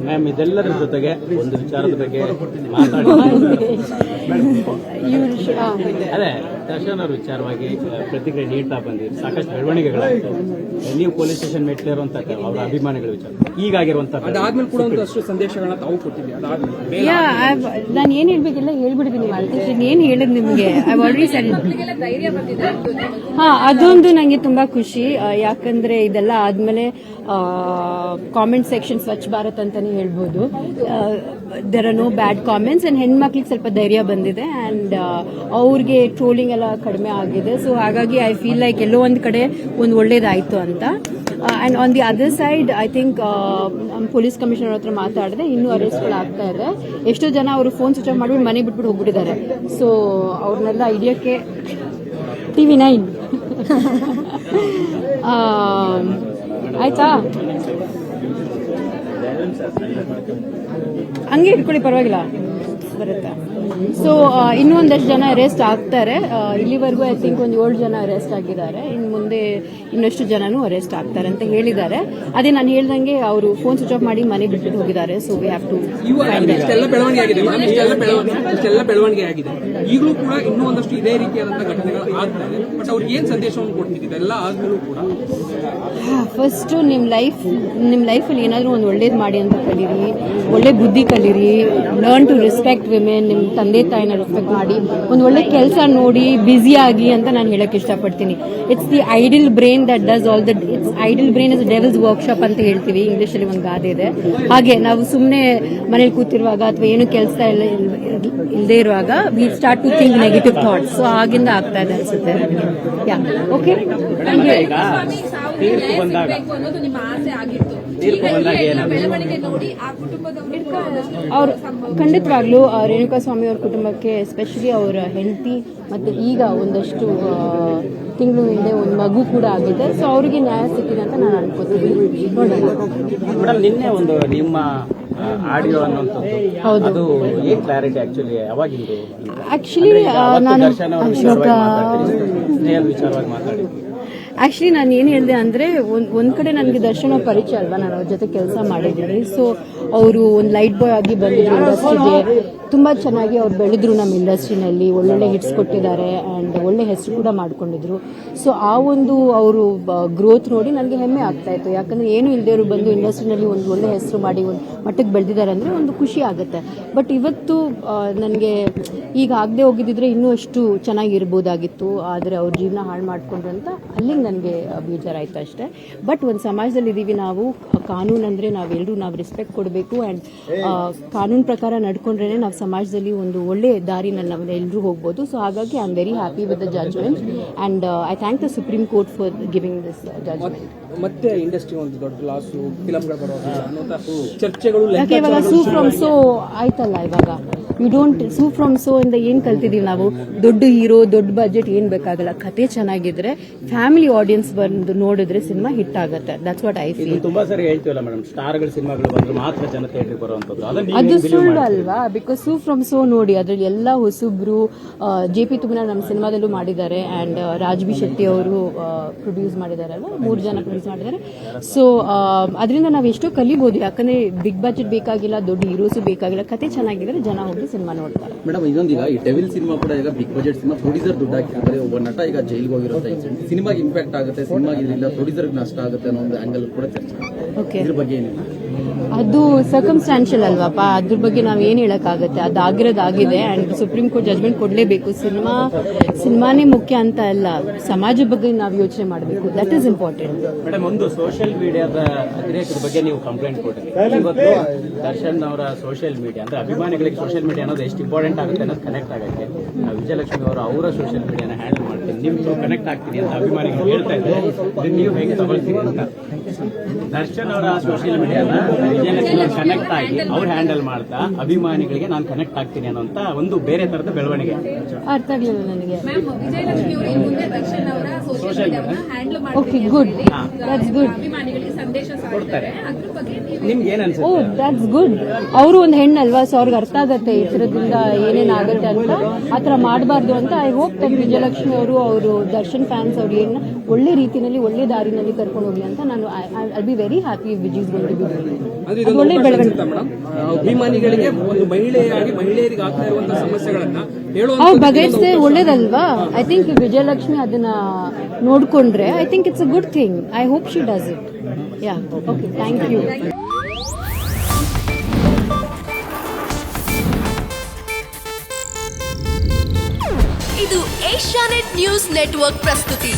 Ma'am ಇದೆಲ್ಲದರ ಜೊತೆಗೆ ಒಂದು ವಿಚಾರದ ಬಗ್ಗೆ ಮಾತಾಡಿ ಅದೇ ದರ್ಶನ್ ಅವ್ರ ವಿಚಾರವಾಗಿ ಪ್ರತಿಕ್ರಿಯೆ ನೀಡ್ತಾ ಬಂದಿದ್ದು ಸಾಕಷ್ಟು ಬೆಳವಣಿಗೆಗಳಾಯಿತು. ನೀವು ಪೊಲೀಸ್ ಸ್ಟೇಷನ್ ಮೆಟ್ಲಿರುವಂತ ಅವರ ಅಭಿಮಾನಿಗಳ ವಿಚಾರ ಈಗಾಗಿರುವಂತಹ ಅದಾದ್ಮೇಲೆ ಕೂಡ ಒಂದಷ್ಟು ಸಂದೇಶಗಳನ್ನ ತಾವು ಕೊಟ್ಟಿದ್ದೀವಿ. ನಾನು ಏನ್ ಹೇಳ್ಬೇಕಿಲ್ಲ ಹೇಳ್ಬಿಡ್ತೀನಿ ಮಾಲ್ತೇಶ್, ಏನ್ ಹೇಳದ್ ನಿಮ್ಗೆ ಐ ಆಲ್ರೆಡಿ ಸೆಡ್. ಅದೊಂದು ನಂಗೆ ತುಂಬಾ ಖುಷಿ, ಯಾಕಂದ್ರೆ ಇದೆಲ್ಲ ಆದ್ಮೇಲೆ ಕಾಮೆಂಟ್ ಸೆಕ್ಷನ್ ಸ್ವಚ್ಛ ಭಾರತ್ ಅಂತಾನೆ ಹೇಳ್ಬೋದು. There are no bad comments and ಹೆಣ್ಮಕ್ಳಿಗೆ ಸ್ವಲ್ಪ ಧೈರ್ಯ ಬಂದಿದೆ ಅಂಡ್ ಅವ್ರಿಗೆ ಟ್ರೋಲಿಂಗ್ ಎಲ್ಲ ಕಡಿಮೆ ಆಗಿದೆ. ಸೊ ಹಾಗಾಗಿ ಐ ಫೀಲ್ ಲೈಕ್ ಎಲ್ಲೋ ಒಂದ್ ಕಡೆ ಒಂದು ಒಳ್ಳೇದಾಯ್ತು ಅಂತ. And on the other side I think police commissioner ಹತ್ರ ಮಾತಾಡಿದೆ, ಇನ್ನೂ ಅರೆಸ್ಟ್ಗಳು ಆಗ್ತಾ ಇದೆ. ಎಷ್ಟೋ ಜನ ಅವರು ಫೋನ್ ಸ್ವಿಚ್ ಆಫ್ ಮಾಡಿಬಿಟ್ಟು ಮನೆ ಬಿಟ್ಬಿಟ್ಟು ಹೋಗ್ಬಿಟ್ಟಿದ್ದಾರೆ. ಸೊ ಅವ್ರನ್ನೆಲ್ಲ ಹಿಡಿಯೋಕ್ಕೆ TV9 ಆಯ್ತಾ, ಹಂಗೆ ಇಟ್ಕೊಳ್ಳಿ ಪರವಾಗಿಲ್ಲ ಬರುತ್ತೆ. ಸೊ ಇನ್ನೂ ಒಂದಷ್ಟು ಜನ ಅರೆಸ್ಟ್ ಆಗ್ತಾರೆ. ಇಲ್ಲಿವರೆಗೂ ಐ ಥಿಂಕ್ ಒಂದು 7 ಜನ ಅರೆಸ್ಟ್ ಆಗಿದ್ದಾರೆ. ಇನ್ನು ಮುಂದೆ ಇನ್ನಷ್ಟು ಜನನೂ ಅರೆಸ್ಟ್ ಆಗ್ತಾರೆ ಅಂತ ಹೇಳಿದ್ದಾರೆ. ಅದೇ ನಾನು ಹೇಳ್ದಂಗೆ ಅವರು ಫೋನ್ ಸ್ವಿಚ್ ಆಫ್ ಮಾಡಿ ಮನೆ ಬಿಟ್ಬಿಟ್ಟು ಹೋಗಿದ್ದಾರೆ. ಸೊ ವಿ ಹ್ಯಾವ್ ಟು ಇಷ್ಟೆಲ್ಲ ಬೆಳವಣಿಗೆ ಆಗಿದೆ. ಈಗಲೂ ಕೂಡ ಇನ್ನೂ ಒಂದಷ್ಟು ಇದೇ ರೀತಿಯಾದಂತಹ ಘಟನೆಗಳು ಆಗ್ತದೆ. ಬಟ್ ಅವ್ರಿಗೆ ಏನ್ ಸಂದೇಶವನ್ನು ಕೊಡ್ತಿದ್ದೀವಿ ಎಲ್ಲ ಆದ್ಮೇಲೂ ಕೂಡ ಫಸ್ಟ್ ನಿಮ್ಮ ಲೈಫಲ್ಲಿ ಏನಾದರೂ ಒಂದು ಒಳ್ಳೇದು ಮಾಡಿ ಅಂತ ಕಲೀರಿ, ಒಳ್ಳೆ ಬುದ್ಧಿ ಕಲೀರಿ, ಲರ್ನ್ ಟು ರೆಸ್ಪೆಕ್ಟ್ ವಿಮೆನ್, ನಿಮ್ಮ ತಂದೆ ತಾಯಿನ ರೆಸ್ಪೆಕ್ಟ್ ಮಾಡಿ ಒಂದು ಒಳ್ಳೆ ಕೆಲಸ ನೋಡಿ ಬ್ಯುಸಿ ಆಗಿ ಅಂತ ನಾನು ಹೇಳಕ್ ಇಷ್ಟಪಡ್ತೀನಿ. It's the idle brain that does all that. It's idle brain is devil's workshop ಅಂತ ಹೇಳ್ತೀವಿ, ಇಂಗ್ಲಿಷಲ್ಲಿ ಒಂದು ಗಾದೆ ಇದೆ. ಹಾಗೆ ನಾವು ಸುಮ್ಮನೆ ಮನೇಲಿ ಕೂತಿರುವಾಗ ಅಥವಾ ಏನು ಕೆಲಸ ಇಲ್ಲದೆ ಇರುವಾಗ we start to think negative thoughts. So ಆಗಿಂದ ಆಗ್ತಾ ಇದೆ ಅನ್ಸುತ್ತೆ. ಯಾ ಓಕೆ, ತೀರ್ಪು ಬಂದಾಗ ಅವ್ರು ಖಂಡಿತವಾಗ್ಲೂ ರೇಣುಕಾಸ್ವಾಮಿ ಅವ್ರ ಕುಟುಂಬಕ್ಕೆ, ಎಸ್ಪೆಷಲಿ ಅವರ ಹೆಂಡತಿ ಮತ್ತೆ ಈಗ ಒಂದಷ್ಟು ತಿಂಗಳು ಹಿಂದೆ ಒಂದು ಮಗು ಕೂಡ ಆಗಿದೆ. ಸೊ ಅವರಿಗೆ ನ್ಯಾಯ ಸಿಕ್ಕಿದೆ ಅಂತ ನಾನು ಅನ್ಕೋತೀನಿ. ಮೇಡಮ್ ನಿನ್ನೆ ಒಂದು ನಿಮ್ಮ ಆಡಿಯೋ ಅನ್ನೋಂಥದ್ದು ಅದು ಏನ್ ಕ್ಲಾರಿಟಿ ಆಕ್ಚುಲಿ ಯಾವಾಗಿಂದು? ಆಕ್ಚುಲಿ ನಾನು ವಿಚಾರವಾಗಿ ಮಾತಾಡಿ. ಆಕ್ಚುಲಿ ನಾನು ಏನು ಹೇಳಿದೆ ಅಂದರೆ ಒಂದ್ ಕಡೆ ನನಗೆ ದರ್ಶನ ಪರಿಚಯ ಅಲ್ವಾ, ನಾನು ಅವ್ರ ಜೊತೆ ಕೆಲಸ ಮಾಡಿದ್ದೀನಿ. ಸೊ ಅವರು ಒಂದು ಲೈಟ್ ಬಾಯ್ ಆಗಿ ಬಂದಿದ್ರು ಇಂಡಸ್ಟ್ರಿಗೆ. ತುಂಬ ಚೆನ್ನಾಗಿ ಅವ್ರು ಬೆಳೆದ್ರು ನಮ್ಮ ಇಂಡಸ್ಟ್ರಿನಲ್ಲಿ, ಒಳ್ಳೊಳ್ಳೆ ಹಿಟ್ಸ್ ಕೊಟ್ಟಿದ್ದಾರೆ ಆ್ಯಂಡ್ ಒಳ್ಳೆ ಹೆಸರು ಕೂಡ ಮಾಡ್ಕೊಂಡಿದ್ರು. ಸೊ ಆ ಒಂದು ಅವರು ಗ್ರೋತ್ ನೋಡಿ ನನಗೆ ಹೆಮ್ಮೆ ಆಗ್ತಾ ಇತ್ತು. ಯಾಕಂದರೆ ಏನು ಇಲ್ಲದೆಯವರು ಬಂದು ಇಂಡಸ್ಟ್ರಿನಲ್ಲಿ ಒಂದು ಒಳ್ಳೆ ಹೆಸರು ಮಾಡಿ ಒಂದು ಮಟ್ಟಕ್ಕೆ ಬೆಳೆದಿದ್ದಾರೆ ಅಂದರೆ ಒಂದು ಖುಷಿ ಆಗುತ್ತೆ. ಬಟ್ ಇವತ್ತು ನನಗೆ ಈಗ ಆಗದೆ ಹೋಗಿದ್ದಿದ್ರೆ ಇನ್ನೂ ಅಷ್ಟು ಚೆನ್ನಾಗಿರ್ಬೋದಾಗಿತ್ತು. ಆದರೆ ಅವ್ರ ಜೀವನ ಹಾಳು ಮಾಡಿಕೊಂಡ್ರು ಅಂತ ಅಲ್ಲಿಗೆ ನನಗೆ ಬೇಜಾರಾಯಿತು ಅಷ್ಟೇ. ಬಟ್ ಒಂದು ಸಮಾಜದಲ್ಲಿ ಇದ್ದೀವಿ ನಾವು, ಕಾನೂನು ಅಂದರೆ ನಾವು ರೆಸ್ಪೆಕ್ಟ್ ಕೊಡಬೇಕು ಆ್ಯಂಡ್ ಕಾನೂನು ಪ್ರಕಾರ ನಡ್ಕೊಂಡ್ರೇ ನಾವು ಸಮಾಜದಲ್ಲಿ ಒಂದು ಒಳ್ಳೆ ದಾರಿನಲ್ಲಿ ನಾವು ಎಲ್ಲರೂ ಹೋಗ್ಬೋದು. ಸೊ ಹಾಗಾಗಿ I am very happy with the judgment and I thank the Supreme Court for giving this judgment. ಮತ್ತೆ ಇಂಡಸ್ಟ್ರಿ ಒಂದು ದೊಡ್ಡ ಲಾಸು, ಫಿಲಮ್ಗಳು ಬರೋದು ಚರ್ಚೆಗಳು ಯಾಕೆ ಇವಾಗ ಸೂ ಫ್ರಮ್ ಸೋ ಆಯ್ತಲ್ಲ. ಇವಾಗ you don't sue from so ಇಂದ ಏನು ಕಲ್ತಿದ್ದೀವಿ ನಾವು? ದೊಡ್ಡ ಹೀರೋ, ದೊಡ್ಡ ಬಜೆಟ್ ಏನು ಬೇಕಾಗಲ್ಲ. ಕತೆ ಚೆನ್ನಾಗಿದ್ರೆ ಫ್ಯಾಮಿಲಿ ಆಡಿಯನ್ಸ್ ಬಂದು ನೋಡಿದ್ರೆ ಸಿನಿಮಾ ಹಿಟ್ ಆಗುತ್ತೆ. That's what I feel. ತುಂಬಾ ಸರಿ ಹೇಳ್ತೀವಲ್ಲ ಮೇಡಮ್, ಸ್ಟಾರ್ಗಳ ಸಿನಿಮಾಗಳು ಬಂದ್ರೆ ಮಾತ್ರ ಜನ ಥಿಯೇಟರ್ಗೆ ಬರುವಂತದ್ದು. ಅದು ಸುಳ್ಳು ಅಲ್ವಾ? ಬಿಕಾಸ್ ಸೂ ಫ್ರಮ್ ಸೋ ನೋಡಿ, ಅದರಲ್ಲಿ ಎಲ್ಲ ಹೊಸಬ್ರು. JP ತುಮನ ನಮ್ಮ ಸಿನಿಮಾದಲ್ಲೂ ಮಾಡಿದ್ದಾರೆ ಆ್ಯಂಡ್ ರಾಜ್ ಬಿ ಶೆಟ್ಟಿ ಅವರು ಪ್ರೊಡ್ಯೂಸ್ ಮಾಡಿದಾರಲ್ವ, 3 ಜನ ಪ್ರೊಡ್ಯೂಸ್ ಮಾಡಿದ್ದಾರೆ. ಸೊ ಅದರಿಂದ ನಾವು ಎಷ್ಟೋ ಕಲಿಬಹುದು. ಯಾಕಂದ್ರೆ ಬಿಗ್ ಬಜೆಟ್ ಬೇಕಾಗಿಲ್ಲ, ದೊಡ್ಡ ಹೀರೋಸು ಬೇಕಾಗಿಲ್ಲ, ಕತೆ ಚೆನ್ನಾಗಿದ್ರೆ ಜನ ಹೋಗಿ ಸಿನಿಮಾ ನೋಡ್ತಾರೆ. ಮೇಡಮ್ ಇದೊಂದೀಗ ಈ ಡೆವಿಲ್ ಸಿನಿಮಾ ಕೂಡ ಈಗ ಬಿಗ್ ಬಜೆಟ್ ಸಿನಿಮಾ, ಪ್ರೊಡ್ಯೂಸರ್ ದುಡ್ಡು ಹಾಕಿರ್ತಾರೆ, ಒಬ್ಬ ನಟ ಈಗ ಜೈಲ್ಗೆ ಹೋಗಿರುತ್ತೆ, ಸಿನಿಮಾಗೆ ಇಂಪ್ಯಾಕ್ಟ್ ಆಗುತ್ತೆ, ಸಿನಿಮಾಗೆ ಇದರಿಂದ ಪ್ರೊಡ್ಯೂಸರ್ಗೆ ನಷ್ಟ ಆಗುತ್ತೆ ಅನ್ನೋ ಒಂದು ಆಂಗಲ್ ಕೂಡ ಚರ್ಚೆ. ಓಕೆ, ಇದ್ರ ಬಗ್ಗೆ ಏನಿಲ್ಲ, ಅದು ಸರ್ಕಮ್ಸ್ಟಾನ್ಷಿಯಲ್ ಅಲ್ವಾಪ, ಅದ್ರ ಬಗ್ಗೆ ನಾವು ಏನು ಹೇಳಕ್ಕಾಗತ್ತೆ. ಅದಾಗಿರೋದಾಗಿದೆ ಆ್ಯಂಡ್ ಸುಪ್ರೀಂ ಕೋರ್ಟ್ ಜಜ್ಮೆಂಟ್ ಕೊಡಲೇಬೇಕು. ಸಿನಿಮಾನೇ ಮುಖ್ಯ ಅಂತ ಅಲ್ಲ, ಸಮಾಜದ ಬಗ್ಗೆ ನಾವು ಯೋಚನೆ ಮಾಡಬೇಕು. That is important. ಮೇಡಮ್, ಒಂದು ಸೋಷಿಯಲ್ ಮೀಡಿಯಾದ ಅತಿರೇಕದ ಬಗ್ಗೆ ನೀವು ಕಂಪ್ಲೇಂಟ್ ಕೊಟ್ಟಿರಿ. ಇವತ್ತು ದರ್ಶನ್ ಅವರ ಸೋಷಿಯಲ್ ಮೀಡಿಯಾ ಅಂದ್ರೆ ಅಭಿಮಾನಿಗಳಿಗೆ ಸೋಷಿಯಲ್ ಮೀಡಿಯಾ ಅನ್ನೋದು ಎಷ್ಟು ಇಂಪಾರ್ಟೆಂಟ್ ಆಗುತ್ತೆ ಅನ್ನೋದು ಕನೆಕ್ಟ್ ಆಗುತ್ತೆ. ವಿಜಯಲಕ್ಷ್ಮಿ ಅವರು ಅವರ ಸೋಷಿಯಲ್ ಮೀಡಿಯಾನ ಹ್ಯಾಂಡಲ್ ಮಾಡ್ತೀನಿ, ನಿಮ್ಗೆ ಕನೆಕ್ಟ್ ಆಗ್ತೀನಿ ಅಂತ ಅಭಿಮಾನಿಗಳು ಹೇಳ್ತಾ ಇದ್ದಾರೆ. ಇದನ್ನ ನೀವು ಹೇಗೆ ತಗೊಳ್ತೀರಿ ಅಂತ? ದರ್ಶನ್ ಅವರ ಸೋಷಿಯಲ್ ಮೀಡಿಯಾನ ವಿಜಯಲಕ್ಷ್ಮಿ ಕನೆಕ್ಟ್ ಆಗಿ ಅವ್ರು ಹ್ಯಾಂಡಲ್ ಮಾಡ್ತಾ ಅಭಿಮಾನಿಗಳಿಗೆ ನಾನು ಕನೆಕ್ಟ್ ಆಗ್ತೀನಿ ಅನ್ನೋಂತ ಒಂದು ಬೇರೆ ತರದ ಬೆಳವಣಿಗೆ. ಅರ್ಥ ಆಗಲಿಲ್ಲ ನನಗೆ. Social media okay, good, that's good. ಕೊಡ್ತಾರೆ, ನಿಮ್ಗೆ ಏನ್ ಅನ್ಸುತ್ತೆ? ಓ, ದಟ್ಸ್ ಗುಡ್. ಅವರು ಒಂದು ಹೆಣ್ಣಲ್ವಾ, ಸೊ ಅವ್ರಿಗೆ ಅರ್ಥ ಆಗತ್ತೆ ಈ ಥರದಿಂದ ಏನೇನಾಗುತ್ತೆ ಅಂತ. ಆ ಥರ ಮಾಡಬಾರ್ದು ಅಂತ ಐ ಹೋಪ್ ದಟ್ ವಿಜಯಲಕ್ಷ್ಮಿ ಅವರು ದರ್ಶನ್ ಫ್ಯಾನ್ಸ್ ಅವ್ರು ಏನು ಒಳ್ಳೆ ರೀತಿಯಲ್ಲಿ, ಒಳ್ಳೆ ದಾರಿನಲ್ಲಿ ಕರ್ಕೊಂಡು ಹೋಗ್ಲಿ ಅಂತ ನಾನು I will be very happy Vijay going to be ಅಂದ್ರೆ ಇದೊಂದು ಒಳ್ಳೆ ಅವಕಾಶ ಬೆಳವಣಿಗೆ. ಅನ್ಸುತ್ತಾ ಮೇಡಮ್ ಅಭಿಮಾನಿಗಳಿಗೆ ಒಂದು ಮಹಿಳೆಯಾಗಿ ಮಹಿಳೆಯರಿಗೆ ಆಗ್ತಾ ಇರುವಂತಹ ಸಮಸ್ಯೆಗಳನ್ನ ಅವ್ರು ಹೇಳುವಂತ ಬಗೆಹರಿಸಿದ್ರೆ ಒಳ್ಳೇದಲ್ವಾ? ಐ ಥಿಂಕ್ ವಿಜಯಲಕ್ಷ್ಮಿ ಅದನ್ನ ನೋಡ್ಕೊಂಡ್ರೆ I think it's a good thing. I hope she does it. Yeah okay, thank you. ಇದು ಏಷ್ಯಾನೆಟ್ ನ್ಯೂಸ್ ನೆಟ್ವರ್ಕ್ ಪ್ರಸ್ತುತಿ.